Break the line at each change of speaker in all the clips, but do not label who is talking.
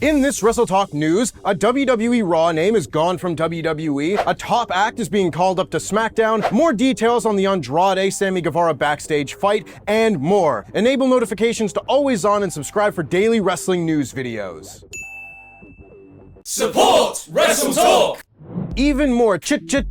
In this WrestleTalk news, a WWE Raw name is gone from WWE, a top act is being called up to SmackDown, more details on the Andrade Sammy Guevara backstage fight, and more. Enable notifications to always on and subscribe for daily wrestling news videos.
Support WrestleTalk!
Even more changes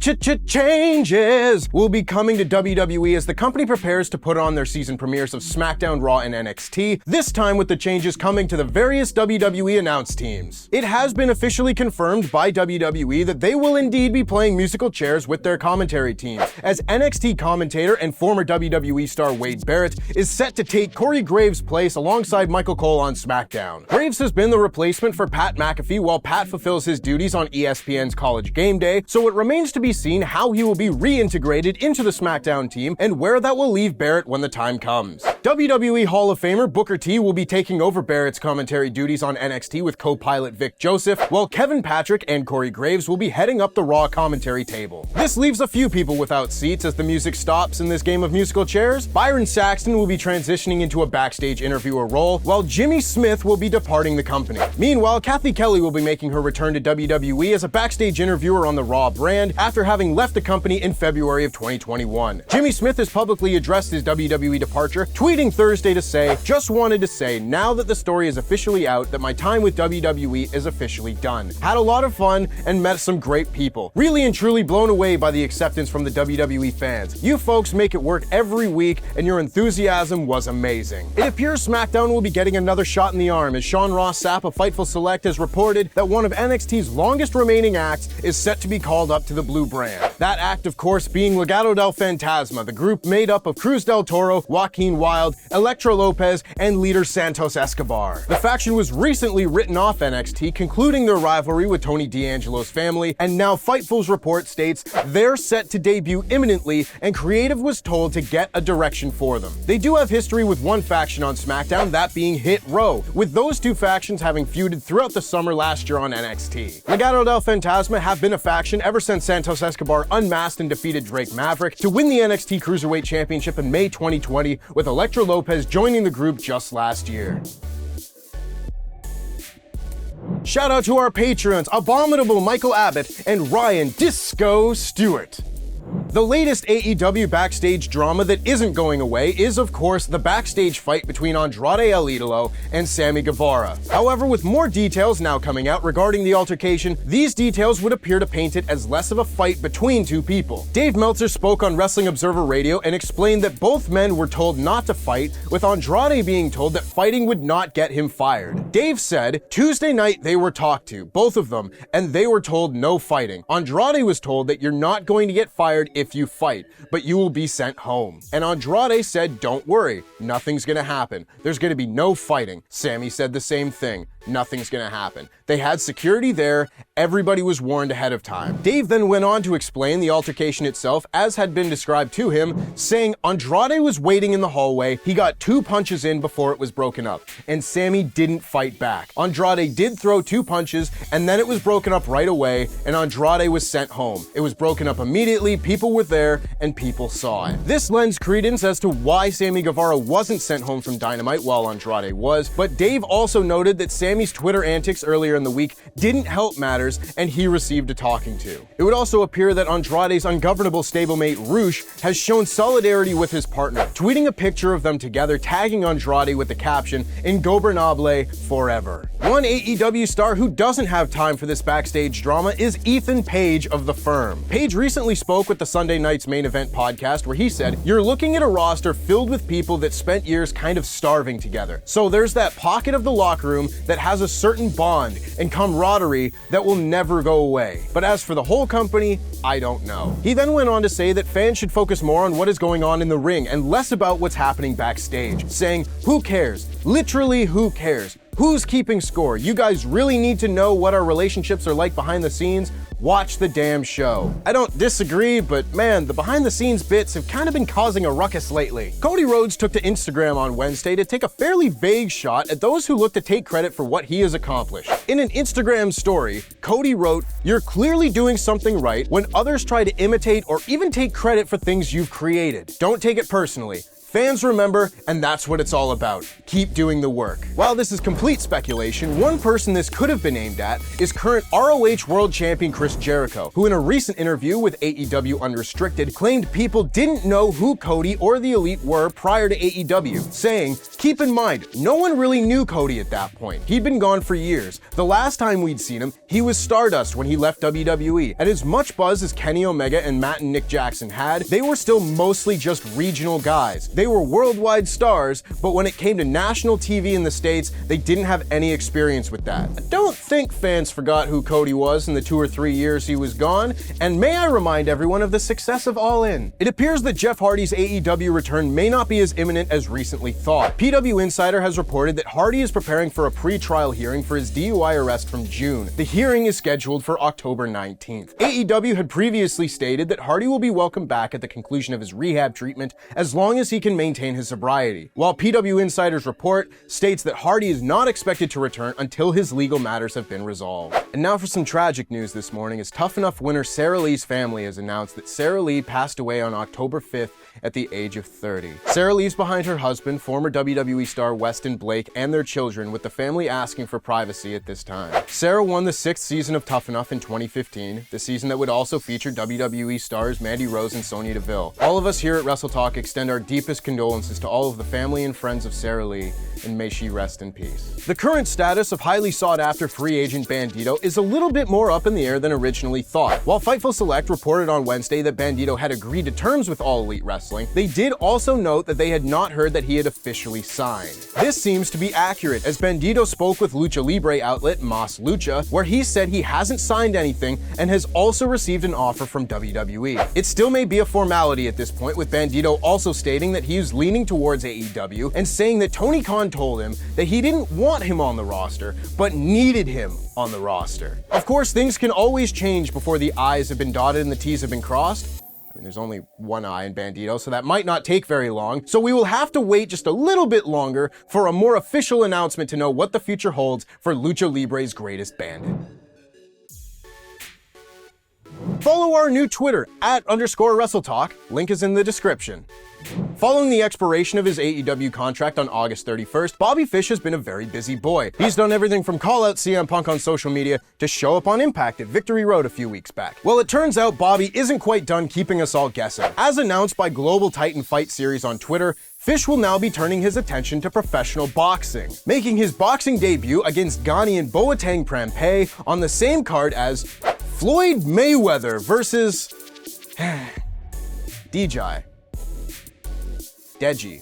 will be coming to WWE as the company prepares to put on their season premieres of SmackDown, Raw, and NXT, this time with the changes coming to the various WWE announced teams. It has been officially confirmed by WWE that they will indeed be playing musical chairs with their commentary team, as NXT commentator and former WWE star Wade Barrett is set to take Corey Graves' place alongside Michael Cole on SmackDown. Graves has been the replacement for Pat McAfee while Pat fulfills his duties on ESPN's College Game Day, so it remains to be seen how he will be reintegrated into the SmackDown team and where that will leave Barrett when the time comes. WWE Hall of Famer Booker T will be taking over Barrett's commentary duties on NXT with co-pilot Vic Joseph, while Kevin Patrick and Corey Graves will be heading up the Raw commentary table. This leaves a few people without seats as the music stops in this game of musical chairs. Byron Saxton will be transitioning into a backstage interviewer role, while Jimmy Smith will be departing the company. Meanwhile, Kathy Kelly will be making her return to WWE as a backstage interviewer on the Raw brand after having left the company in February of 2021. Jimmy Smith has publicly addressed his WWE departure, tweeting Thursday to say, "Just wanted to say, now that the story is officially out, that my time with WWE is officially done. Had a lot of fun and met some great people. Really and truly blown away by the acceptance from the WWE fans. You folks make it work every week and your enthusiasm was amazing." It appears SmackDown will be getting another shot in the arm as Sean Ross Sapp of Fightful Select has reported that one of NXT's longest remaining acts is set to be called up to the blue brand. That act, of course, being Legado del Fantasma, the group made up of Cruz del Toro, Joaquin Wilde, Elektra Lopez, and leader Santos Escobar. The faction was recently written off NXT, concluding their rivalry with Tony D'Angelo's family, and now Fightful's report states they're set to debut imminently, and Creative was told to get a direction for them. They do have history with one faction on SmackDown, that being Hit Row, with those two factions having feuded throughout the summer last year on NXT. Legado del Fantasma have been a faction ever since Santos Escobar unmasked and defeated Drake Maverick to win the NXT Cruiserweight Championship in May 2020, with Elektra Lopez joining the group just last year. Shout out to our patrons, Abominable Michael Abbott and Ryan Disco Stewart. The latest AEW backstage drama that isn't going away is, of course, the backstage fight between Andrade El Idolo and Sammy Guevara. However, with more details now coming out regarding the altercation, these details would appear to paint it as less of a fight between two people. Dave Meltzer spoke on Wrestling Observer Radio and explained that both men were told not to fight, with Andrade being told that fighting would not get him fired. Dave said, Tuesday night they were talked to, both of them, and they were told no fighting. Andrade was told that you're not going to get fired if you fight, but you will be sent home. And Andrade said, don't worry, nothing's gonna happen. There's gonna be no fighting. Sammy said the same thing. Nothing's gonna happen. They had security there, everybody was warned ahead of time. Dave then went on to explain the altercation itself as had been described to him, saying Andrade was waiting in the hallway, he got 2 punches in before it was broken up, and Sammy didn't fight back. Andrade did throw 2 punches, and then it was broken up right away, and Andrade was sent home. It was broken up immediately, people were there, and people saw it. This lends credence as to why Sammy Guevara wasn't sent home from Dynamite while Andrade was, but Dave also noted that Sammy's Twitter antics earlier in the week didn't help matters, and he received a talking to. It would also appear that Andrade's ungovernable stablemate Roosh has shown solidarity with his partner, tweeting a picture of them together, tagging Andrade with the caption, "Ingobernable forever." One AEW star who doesn't have time for this backstage drama is Ethan Page of The Firm. Page recently spoke with the Sunday Night's Main Event podcast where he said, "You're looking at a roster filled with people that spent years kind of starving together. So there's that pocket of the locker room that has a certain bond and camaraderie that will never go away. But as for the whole company, I don't know." He then went on to say that fans should focus more on what is going on in the ring and less about what's happening backstage, saying, "Who cares? Literally, who cares? Who's keeping score? You guys really need to know what our relationships are like behind the scenes? Watch the damn show." I don't disagree, but man, the behind the scenes bits have kind of been causing a ruckus lately. Cody Rhodes took to Instagram on Wednesday to take a fairly vague shot at those who look to take credit for what he has accomplished. In an Instagram story, Cody wrote, "You're clearly doing something right when others try to imitate or even take credit for things you've created. Don't take it personally. Fans remember, and that's what it's all about. Keep doing the work. While this is complete speculation, one person this could have been aimed at is current ROH World Champion Chris Jericho, who in a recent interview with AEW Unrestricted claimed people didn't know who Cody or the Elite were prior to AEW, saying, "Keep in mind, no one really knew Cody at that point. He'd been gone for years. The last time we'd seen him, he was Stardust when he left WWE. And as much buzz as Kenny Omega and Matt and Nick Jackson had, they were still mostly just regional guys. They were worldwide stars, but when it came to national TV in the States, they didn't have any experience with that. I don't think fans forgot who Cody was in the 2 or 3 years he was gone, and may I remind everyone of the success of All In. It appears that Jeff Hardy's AEW return may not be as imminent as recently thought. PW Insider has reported that Hardy is preparing for a pre-trial hearing for his DUI arrest from June. The hearing is scheduled for October 19th. AEW had previously stated that Hardy will be welcomed back at the conclusion of his rehab treatment as long as he can maintain his sobriety, while PW Insider's report states that Hardy is not expected to return until his legal matters have been resolved. And now for some tragic news this morning, as Tough Enough winner Sara Lee's family has announced that Sara Lee passed away on October 5th at the age of 30. Sara leaves behind her husband, former WWE star Weston Blake, and their children, with the family asking for privacy at this time. Sara won the 6th season of Tough Enough in 2015, the season that would also feature WWE stars Mandy Rose and Sonya Deville. All of us here at WrestleTalk extend our deepest condolences to all of the family and friends of Sara Lee, and may she rest in peace. The current status of highly sought-after free agent Bandido is a little bit more up in the air than originally thought. While Fightful Select reported on Wednesday that Bandido had agreed to terms with All Elite Wrestling, they did also note that they had not heard that he had officially signed. This seems to be accurate, as Bandido spoke with Lucha Libre outlet Mas Lucha, where he said he hasn't signed anything and has also received an offer from WWE. It still may be a formality at this point, with Bandido also stating that he is leaning towards AEW and saying that Tony Khan told him that he didn't want him on the roster, but needed him on the roster. Of course, things can always change before the I's have been dotted and the T's have been crossed. I mean, there's only one eye in Bandido, so that might not take very long. So we will have to wait just a little bit longer for a more official announcement to know what the future holds for Lucha Libre's greatest bandit. Follow our new Twitter @_WrestleTalk. Link is in the description. Following the expiration of his AEW contract on August 31st, Bobby Fish has been a very busy boy. He's done everything from call out CM Punk on social media to show up on Impact at Victory Road a few weeks back. Well, it turns out Bobby isn't quite done keeping us all guessing. As announced by Global Titan Fight Series on Twitter, Fish will now be turning his attention to professional boxing, making his boxing debut against Ghanaian Boateng Prempeh on the same card as Floyd Mayweather versus DJ. Deji.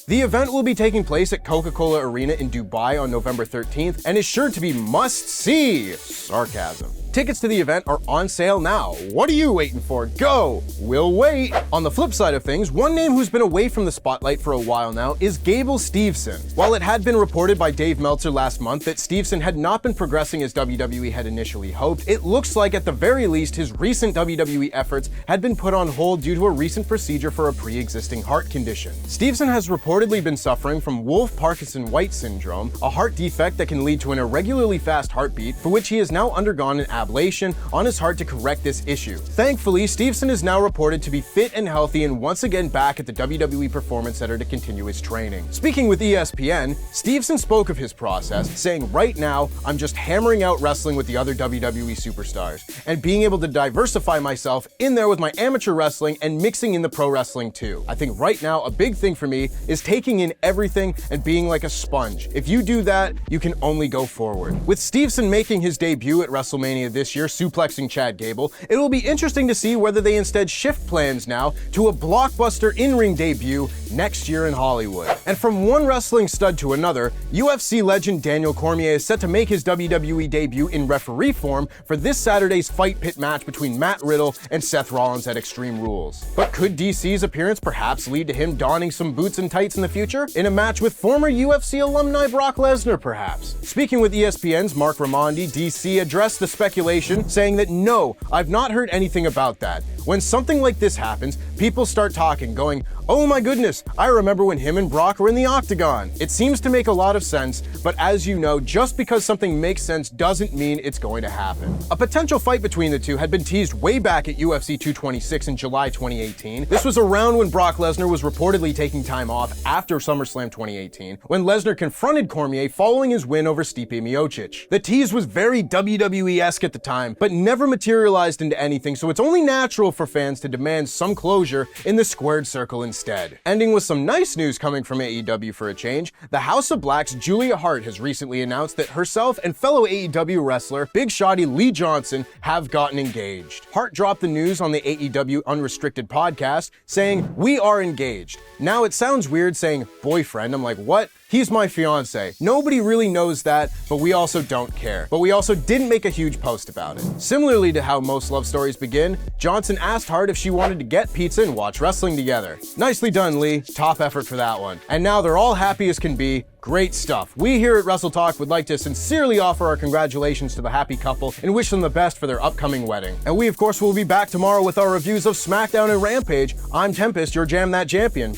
The event will be taking place at Coca-Cola Arena in Dubai on November 13th and is sure to be must-see. Sarcasm. Tickets to the event are on sale now. What are you waiting for? Go! We'll wait. On the flip side of things, one name who's been away from the spotlight for a while now is Gable Steveson. While it had been reported by Dave Meltzer last month that Steveson had not been progressing as WWE had initially hoped, it looks like at the very least his recent WWE efforts had been put on hold due to a recent procedure for a pre-existing heart condition. Steveson has reportedly been suffering from Wolff-Parkinson-White syndrome, a heart defect that can lead to an irregularly fast heartbeat, for which he has now undergone an ablation on his heart to correct this issue. Thankfully, Steveson is now reported to be fit and healthy and once again back at the WWE Performance Center to continue his training. Speaking with ESPN, Steveson spoke of his process, saying, "Right now, I'm just hammering out wrestling with the other WWE superstars, and being able to diversify myself in there with my amateur wrestling and mixing in the pro wrestling too. I think right now, a big thing for me is taking in everything and being like a sponge. If you do that, you can only go forward." With Steveson making his debut at WrestleMania this year, suplexing Chad Gable, it will be interesting to see whether they instead shift plans now to a blockbuster in-ring debut next year in Hollywood. And from one wrestling stud to another, UFC legend Daniel Cormier is set to make his WWE debut in referee form for this Saturday's Fight Pit match between Matt Riddle and Seth Rollins at Extreme Rules. But could DC's appearance perhaps lead to him donning some boots and tights in the future? In a match with former UFC alumni Brock Lesnar, perhaps? Speaking with ESPN's Mark Raimondi, DC addressed the speculation, saying that no, I've not heard anything about that. When something like this happens, people start talking, going, "Oh my goodness, I remember when him and Brock were in the Octagon." It seems to make a lot of sense, but as you know, just because something makes sense doesn't mean it's going to happen. A potential fight between the two had been teased way back at UFC 226 in July 2018. This was around when Brock Lesnar was reportedly taking time off after SummerSlam 2018, when Lesnar confronted Cormier following his win over Stipe Miocic. The tease was very WWE-esque at the time, but never materialized into anything, so it's only natural for fans to demand some closure in the squared circle instead. Ending with some nice news coming from AEW for a change, the House of Black's Julia Hart has recently announced that herself and fellow AEW wrestler Big Shotty Lee Johnson have gotten engaged. Hart dropped the news on the AEW Unrestricted podcast, saying, "We are engaged." Now it sounds weird saying boyfriend. I'm like, what? He's my fiance. Nobody really knows that, but we also don't care. But we also didn't make a huge post about it. Similarly to how most love stories begin, Johnson asked Hart if she wanted to get pizza and watch wrestling together. Nicely done, Lee. Top effort for that one. And now they're all happy as can be. Great stuff. We here at WrestleTalk would like to sincerely offer our congratulations to the happy couple and wish them the best for their upcoming wedding. And we, of course, will be back tomorrow with our reviews of SmackDown and Rampage. I'm Tempest, your Jam That Champion.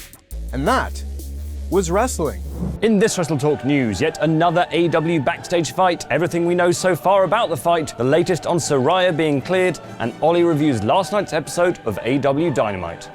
And that was wrestling.
In this WrestleTalk news, yet another AEW backstage fight, everything we know so far about the fight, the latest on Sara being cleared, and Ollie reviews last night's episode of AEW Dynamite.